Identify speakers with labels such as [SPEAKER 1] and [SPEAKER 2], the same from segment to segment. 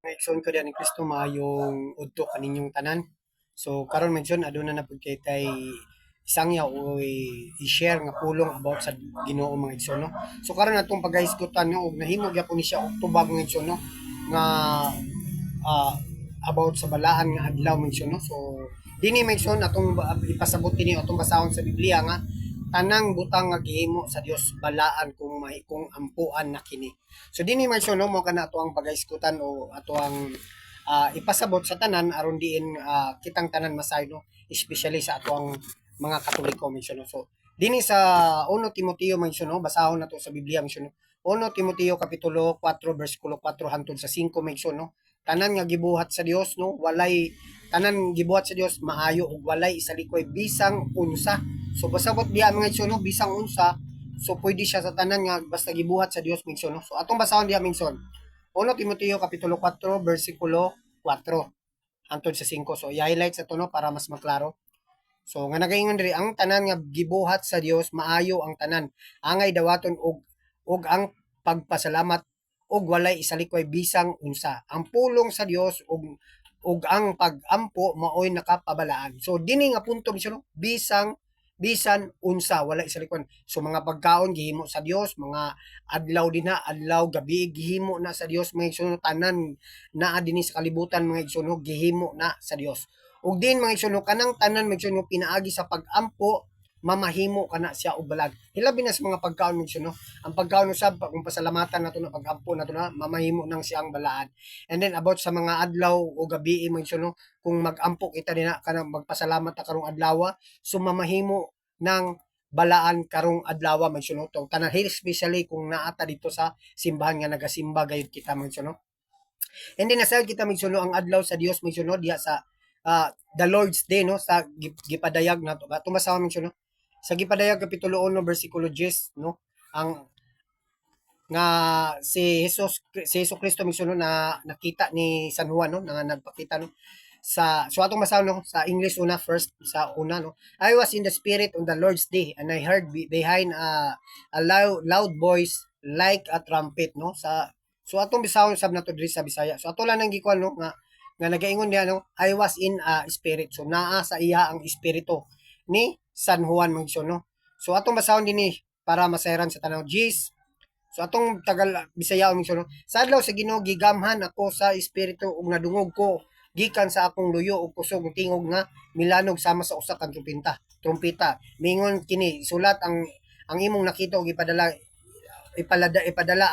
[SPEAKER 1] Maigsoon ko diyan ni Kristo maayong udto kaninyong tanan. So karon medyon aduna na pud kay tay isang ya o i-share nga pulong about sa Ginoo mga igsoon no. So karon atong paghisgutan no og nahimo gyapon ni siya og tubag mga igsoon no nga ah, about sa balaan nga adlaw mga igsoon no. So dinhi mga igsoon atong ipasabot dinhi atong basahon sa Biblia nga tanang butang nga gihimo sa Dios balaan kung ampuan na kini. So dinhi man siya no mo kana ato ang pagaiskutan o ato ang ipasabot sa tanan aron diin kitang tanan masay no especially sa ato ang mga Katoliko mention no. So dinhi sa 1 Timoteo mention no basahon nato sa Biblia mention no. 1 Timoteo kapitulo 4 bersikulo 4 hangtod sa 5 mention no. Tanan nga gibuhat sa Dios no walay tanan gibuhat sa Dios maayo ug walay isalikoy bisang unsa. So basabot diha mga igsoon no bisang unsa. So pwede siya sa tanan nga basta gibuhat sa Dios mention no. So atong basahon diha mention 1 Timoteo kapitulo 4 bersikulo 4 hangtod sa 5. So i-highlight sa to no para mas maklaro. So nga nagaingon diri ang tanan nga gibuhat sa Dios maayo ang tanan. Angay dawaton og ang pagpasalamat og walay isalikoy bisang unsa. Ang pulong sa Dios og ang pag-ampo maoy nakapabalaan. So dinhi nga punto misyon bisan unsa wala isalikuan. So mga pagkaon gihimo sa Dios, mga adlaw din na, adlaw gabi gihimo na sa Dios mga igsoon tanan naa dinhi sa kalibutan mga igsoon gihimo na sa Dios. Ug din mga igsoon kanang tanan mga igsoon pinaagi sa pag-ampo mamahimo kana siya og balag. Hilabi na sa mga pagkaon mga igsoon ang pagkaon usab kung pasalamatan nato na pag-ampo nato na mamahimo nang siyang balaan. And then about sa mga adlaw o gabi mga igsoon kung mag-ampo kita dinha kanang magpasalamat ta karong adlaw so mamahimo ng balaan karong adlaw man sunod tanan especially kung naata dito sa simbahan nga nagasimba gayud kita man sunod. And then aside kita magsuno ang adlaw sa Dios magsuno diha sa the Lord's Day no sa gipadayag nato tumasaw man no sa gipadayag kapitulo 1 bersikulo 10 no ang nga si Jesus Kristo mismo na nakita ni San Juan no nga nagpakita no sa so atong masaw no sa English una first sa una no I was in the spirit on the Lord's day and I heard behind a loud voice like a trumpet no sa so atong bisawon sab nato diri sa Bisaya so ato lang nang gikuan no nga nagaingon niya no I was in a spirit so naa sa iya ang espiritu ni San Juan Mangso no so atong basahon dinhi para masayran sa tanaw G's. So atong tagal Bisaya mismo no. Sa adlaw sa Ginoo gigamhan ako sa espiritu ug nadungog ko gikan sa akong luyo ug kusog tingog nga milanog sama sa usa ka trumpeta. Mingon kini sulat ang imong nakita ug ipadala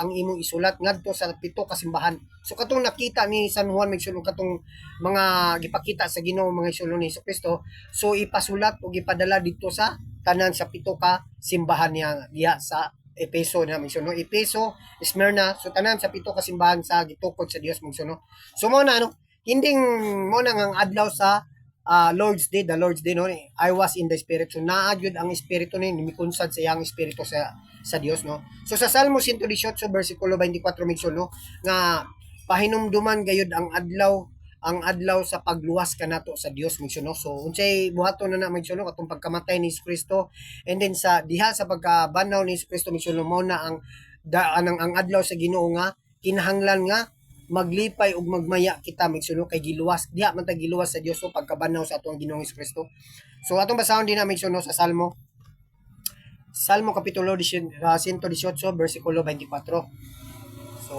[SPEAKER 1] ang imong isulat ngadto sa pito ka simbahan. So katong nakita ni San Juan Migsulong katong mga gipakita sa Ginoo mga isulo ni Kristo, so ipasulat ug ipadala dito sa tanan sa pito ka simbahan niya diha sa Epeso na mention no Epeso, Smyrna, so tanan sa pito ka simbahan sa gitukod sa Dios mention no. So mo na ano, hinding mo na ang adlaw sa Lord's Day, the Lord's Day no, I was in the spirit. So naa gyud ang espiritu ni mikunsad sa iyang espiritu sa Dios no. So sa Salmo 118 bersikulo 24 mention no nga pahinumduman gayud ang adlaw sa pagluwas kanato sa Dios mention no. So unsay buhaton na mention no katong pagkamatay ni Kristo and then sa diha sa pagkabanaw ni Kristo mention no mo na ang adlaw sa Ginoo nga kinahanglan nga maglipay ug magmaya kita mention no kay giluwas diha man ta giluwas sa Dios so pagkabanaw sa atong Ginoong Kristo. So atong basahon din na mention no sa Salmo kapitulo 118 bersikulo 24. So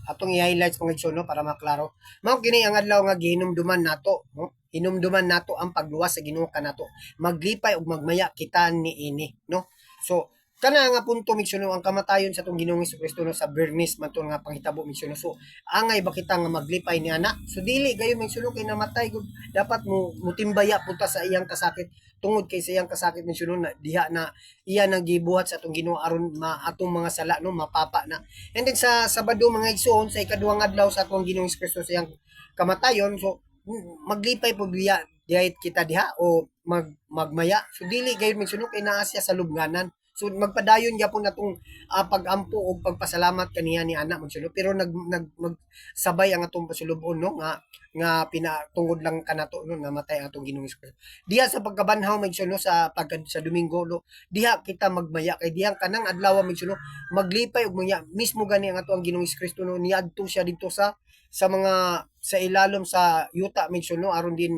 [SPEAKER 1] atong i-highlights kung igsoon no para maklaro. Mao kini ang adlaw nga gihinumduman nato, no? Hinumduman nato ang pagluwas sa Ginoo kanato. Maglipay ug magmaya kita niini, no? So kana nga punto misyon ang kamatayon sa tong Ginoong Kristo no sa Bernis man to nga panghitabo misyon no. So angay ba kita nga maglipay ni ana? So dili gayon misyon kay namatay gud dapat mo mutimbaya punta sa iyang kasakit tungod kay sa iyang kasakit misyon na diha na iya nang gibuhat sa atong Ginoo aron atong mga sala no mapapa na. And then sa Sabado mga igsoon sa ikaduhang adlaw sa atong Ginoong Kristo sa iyang kamatayon so maglipay pud diha kita diha o magmaya. So dili gayon misyon kay naa siya sa lubnganan. So magpadayon gyapon natong pag-ampo og pagpasalamat kaniya ni ana magsulo pero magsabay ang atong pasulubon no nga pinatungod lang kanato no namatay ang atong Ginoong Kristo. Diha sa pagkabanhaw magsulo sa Domingo no, diha kita magmaya kay diha kanang adlaw magsulo maglipay og maya mismo gani ang atong Ginoong Kristo no niadto siya dito sa mga sa ilalom sa yuta mention no aron din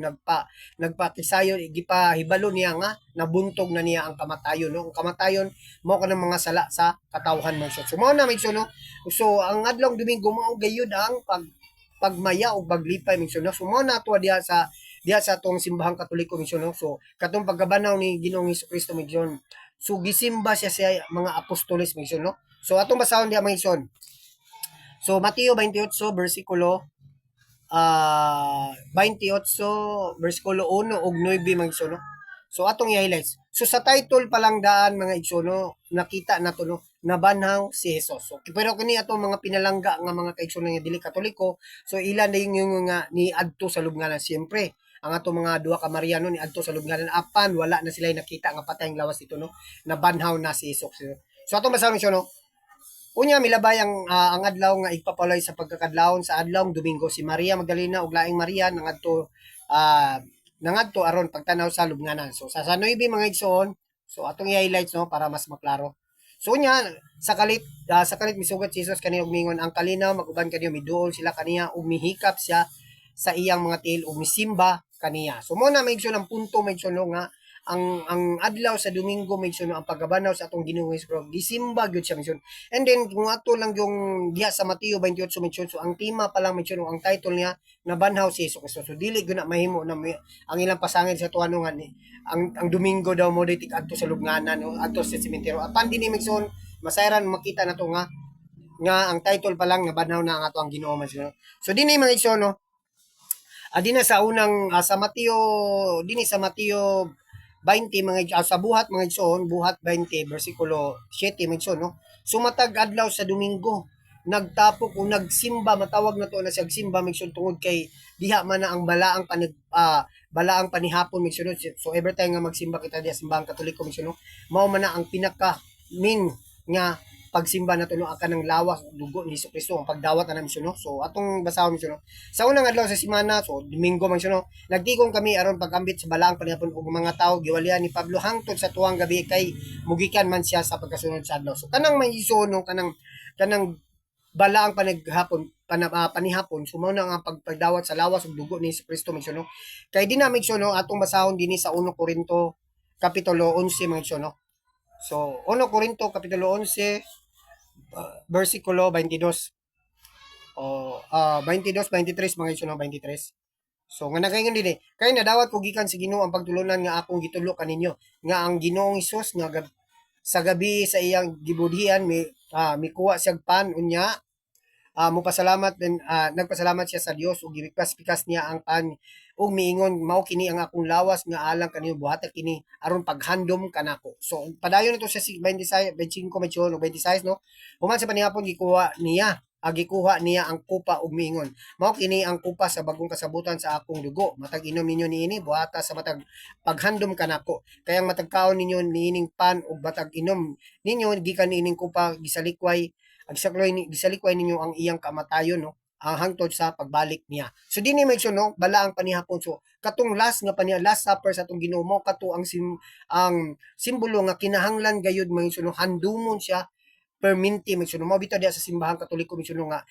[SPEAKER 1] nagpakisayon gipahibalo niya nga nabuntog na niya ang kamatayon no. Ang kamatayon mao kanang mga sala sa katawhan mention. So mao na mention no. So ang adlong Domingo mao gayud ang pagmaya o paglipay mention no. So mao na to diha sa atong simbahang Katoliko mention no. So katong pagkabanaw ni Ginoong Hesukristo mention. So gisimba siya sa mga apostoles mention no. So atong basahon diha mention. So Mateo 28 bersikulo 28 bersikulo 1 ug 9 mga igsoon no. So atong i-highlights. So sa title pa lang daan mga igsoon no, nakita na to no, nabanhaw si Jesus. So, pero kini atong mga pinalangga nga mga kaigsoon nga dili Katoliko, so ilan na yung nga ni adto sa lubnganan siyempre. Ang atong mga duha ka Mariano ni adto sa lubnganan apan wala na sila nakita nga patay ang lawas dito no, nabanhaw na si Jesus. So atong basahon no, unya milabay ang adlaw nga igpapalay sa pagkakadlawon sa adlawng Domingo si Maria Magdalena ug laing Maria nangadto aron pagtanaw sa lubnganan. So sa 9 mga igsoon, so atong i-highlights no para mas maklaro. So unya sa kalit misugat si Jesus kaniya ug mingon ang kalinaw maguban kaniya miduol sila kaniya ug mihikap siya sa iyang mga tiil ug misimba kaniya. So mo na may ang punto may no nga ang adlaw sa Domingo may no ang paggabanaw sa atong Ginoong Hesus gisimba gyud siya mention. And then kung ato lang yung diha sa Mateo 28 mention, so ang tema pa lang mention ang title niya nabanhaw si Hesus Kristo. So dili gyud na mahimo na ang ilang pasangil sa tuwa nga ni ang Domingo daw mo ditik adto sa lubnganan o adto sa sementeryo. Apan dinhi mention masayran makita na to nga ang title pa lang nabanhaw na ang ato ang Ginoo man. So dinhi mga igsoon no. Adina sa unang sa Mateo 20 sa buhat mga igsoon, buhat 20 bersikulo 7 mga igsoon no. Sumatag adlaw sa Domingo, nagtapok o nagsimba matawag na to na siya simba mga igsoon tungod kay diha man na ang balaang panihapon mga igsoon. So every time nga magsimba kita diha simbahang Katoliko mga igsoon, mao man na ang pinaka main nga pagsimba na tuno akan ng lawas dugo ni Hesukristo ang pagdawat na namin no. So atong basahon mi no. Sa unang adlaw sa semana, so Domingo man no, nagtigom kami aron pagambit sa balaang panihapon ug mga tawo giwalian ni Pablo hangtod sa tuwang gabi kay mugikan man siya sa pagkasunod sa adlaw. So kanang may iso no kanang balaang panihapon sumaw na nga pagdawat sa lawas ug dugo ni Hesukristo man no. Kay dinamig no atong basahon dinhi sa 1 Korinto kapitulo 11 man no. So 1 Korinto kapitulo 11 versikulo 22 o 22 23 mga iso 23. So nga nakaingon din kay nadawat ko gikan sa Ginoo ang pagtulunan nga akong gitulo kaninyo nga ang Ginoong Hesus nga sa gabi sa iyang gibudhian mikuha siya pan unya mupasalamat din nagpasalamat siya sa Dios ug gipikas-pikas niya ang pan ug miingon mao kini ang akong lawas nga alang kanimo buhaton kini aron paghandom kanako. So padayon nito sa 26 25 ug 26 no. Human sa panihapon gikuha niya ang kupa ug miingon mao kini ang kupa sa bagong kasabutan sa akong dugo matag inom ninyo niini buhata sa matag paghandom kanako kay ang matag kaon ninyo niining pan ug matag inom ninyo gikan niining kupa gisalikway ninyo ang iyang kamatayon no hangtod sa pagbalik niya. So dinhi may no bala ang panihapon. So katong last supper sa atong Ginoo mo kato ang simbolo nga kinahanglan gayud may no handumon siya perminti may no mo bitaw diha sa simbahang Katoliko may no nga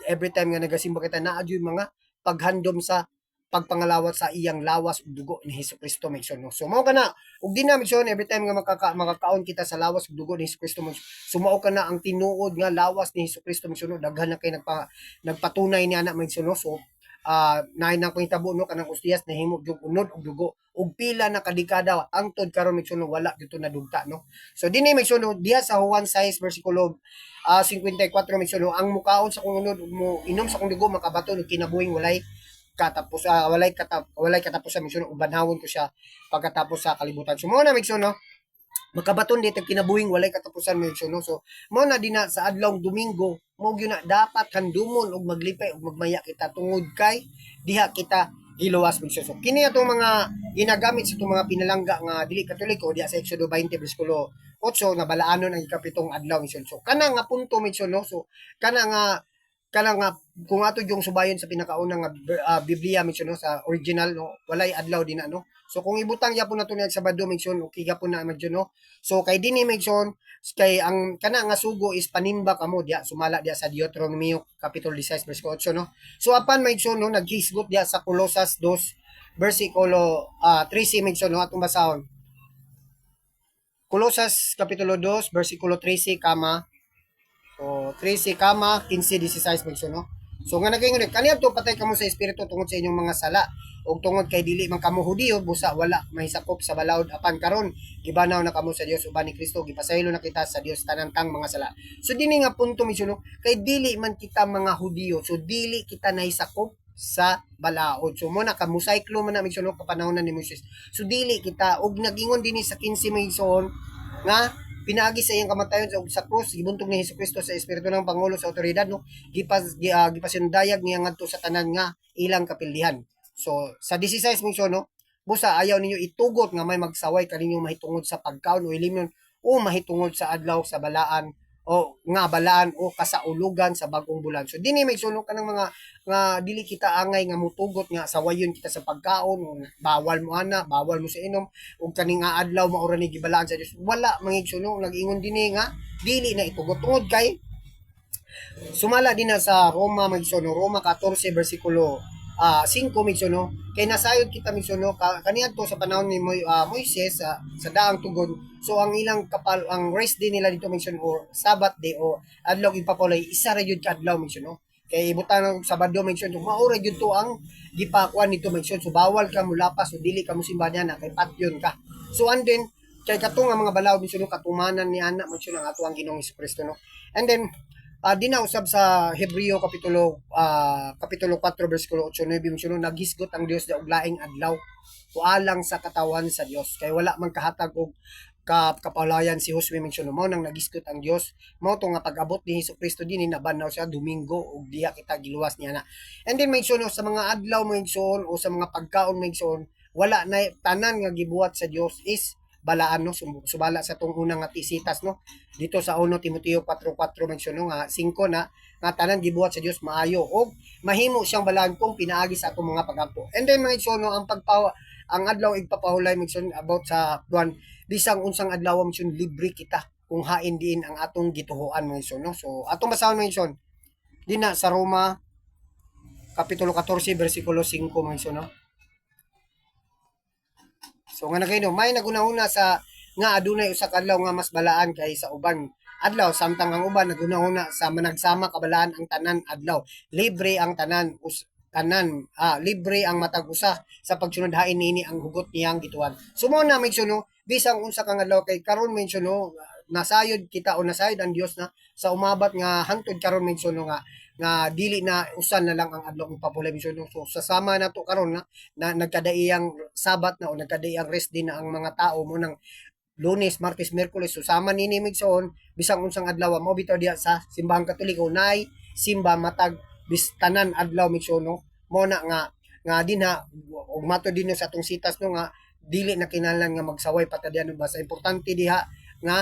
[SPEAKER 1] every time nga nagasimba kita naa gyud mga paghandom sa pagpangalawat sa iyang lawas ug dugo ni Hesukristo may no. So mao kana ug di na may every time nga makakaon kita sa lawas ug dugo ni Hesukristo sumao ka na ang tinuod nga lawas ni Hesukristo may no daghan na kay nagpatunay ni ana may no. So naay nang pangitabo no kanang ustiyas nahimo jug unod og dugo ug pila na kadekada angtod karon may no wala dito nadugta no. So dinhi may no diha sa Juan 6 bersikulo 54 may no ang mukaon sa kung unod ug mo inom sa kung dugo makabato og kinabuhing walay katapusan misyon ubanhawon ko siya pagkatapos sa kalibutan. So mo na misyon no makabaton dito kinabuhing walay katapusan misyon no. So mo na din na sa adlawng Domingo mo gyud na dapat handumon og maglipay og magmaya kita tungod kay diha kita giluwas misyon. So kini atong mga ginagamit sa itong mga pinalangga nga dili Katoliko diha sa Exodo 20 bersikulo 8 nga balaanon ang ikapitong adlaw misyon. So kana nga punto misyon no. So kana nga kana nga kung ato yung subayon sa pinakaunang nga Biblia mention no, sa original no, walay adlaw din na no. So kung ibutang yapon nato niya Sabado mention okay gapon na medyo no. So kay dinhi mention kay ang kana nga sugo is panimba kamo diya sumala diya sa Deuteronomio kapitulo 16 bersikulo 8 no. So apan mention no naghisgot diya sa Colosas 2 bersikulo 13 mention no atong basahon. Colosas kapitulo 2 bersikulo 13 kama so 13 kama 15-16 mention no. So nga nagaingon kaniadto patay kamo sa espiritu tungod sa inyong mga sala ug tungod kay dili man kamo Hudiyo busa wala mahisakop sa balaod apan karon gibanaw na kamo sa Dios uban ni Kristo gipasaylo na kita sa Dios tanan tang mga sala. So dinhi nga punto mention no kay dili man kita mga Hudiyo so dili kita nahisakop sa balaod. So mo na kamusayklo man na mention no kapanahon ni Moses. So dili kita og nagingon dinhi sa 15 mention nga pinaagi sa iyang kamatayon sa krus gibuntog ni Hesukristo sa espiritu ng pangulo sa otoridad no gipasundayag niya ngadto sa tanan nga ilang kapildihan. So sa 16 mention no busa ayaw ninyo itugot nga may magsaway kaninyong mahitungod sa pagkaon o ilimnon o mahitungod sa adlaw sa balaan o nga balaan o kasaulugan sa bagong bulan. So dinhi may suno kanang mga nga dili kita angay nga mutugot nga sawayon kita sa pagkaon o bawal mo ana, bawal mo sa inom ug kaning nga adlaw maura ni gibalaan sa Dios. Wala mangig suno nag-ingon dinhi nga dili na itugot tungod kay sumala din na sa Roma magsono Roma 14 bersikulo 5 mentiono kay nasayod kita mentiono kaniadto sa panahon ni Moises sa daang tugon so ang ilang kapal ang rest din nila dito mention or Sabbath day o adlaw ipapulay isa ra jud ka adlaw mentiono kay ibutang Sabado mention maura jud to ang gipakuan nito mention so bawal ka mulapas so dili ka mo simbahan na kay patyon ka so and then kay katong nga mga balaod mention katumanan ni ana mention ang ato ang Ginoong Hesukristo no and then dinausab sa Hebreo kapitulo 4 bersikulo 8 9 mention naghisgot ang Dios da og laing adlaw alang sa katawan sa Dios kay wala man kahatag og kapalayan si Josue mention mo nang naghisgot ang Dios mao to nga pag-abot ni Hesukristo dinhi nabanaw siya Domingo ug diha kita giluwas niya na and then mention sa mga adlaw mention o sa mga pagkaon mention wala na tanan nga gibuhat sa Dios is balaan no subala sa tong unang nga tisitas no dito sa 1 Timoteo 4:4 mention no nga 5 na nga tanan gibuhat sa Dios maayo og mahimo siyang balaan kung pinaagi sa atong mga pagampo and then mga no ang ang adlaw igpapahulay mention about sa tuan bisang unsang adlaw mention libre kita kung hain diin ang atong gituhuan mga no so atong basahon mention dina sa Roma kapitulo 14 bersikulo 5 mga no. So nga nagayno may naguna-una sa nga adunay usa ka adlaw nga mas balaan kay sa uban adlaw samtang ang uban naguna-una sa managsama kabalaan ang tanan adlaw. Libre ang tanan libre ang matag usa sa pagsunod hain niini ang hugot niyang gituan. So mo na mention no bisang unsa kang adlaw kay karon mention no nasayod kita o nasayod ang Dios na sa umabat nga hangtod karon mention no nga dili na usan na lang ang adlaw ng papulay mission so sasama na to karon na nagkadaiyang sabat na o nagkadaiyang rest din na ang mga tao mo ng Lunes, Martes, Miyerkules susama ni migsoon bisang unsang adlaw mo bitaw diha sa simbahang Katoliko nay simba matag bistanan adlaw migsoon no mo na nga dinha ug mato din sa atong sitas no nga dili na kinahanglan nga magsaway patadyan basta importante diha nga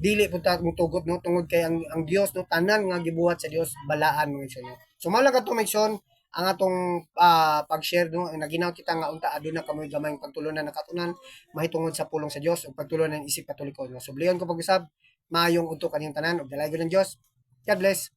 [SPEAKER 1] dili pud ta mutugot no tungod kay ang Dios no tanan nga gibuhat sa Dios balaan mga igsoon. So mao lang kadto igsoon ang atong pag-share no naginaw kita nga unta aduna kamoy gamay pagtulunan nakatunan mahitungod sa pulong sa Dios ug pagtulunan ng isip katoliko no. So bliyon ko pag-usab maayong udto kaniyong tanan ug dalay ng Dios. God bless.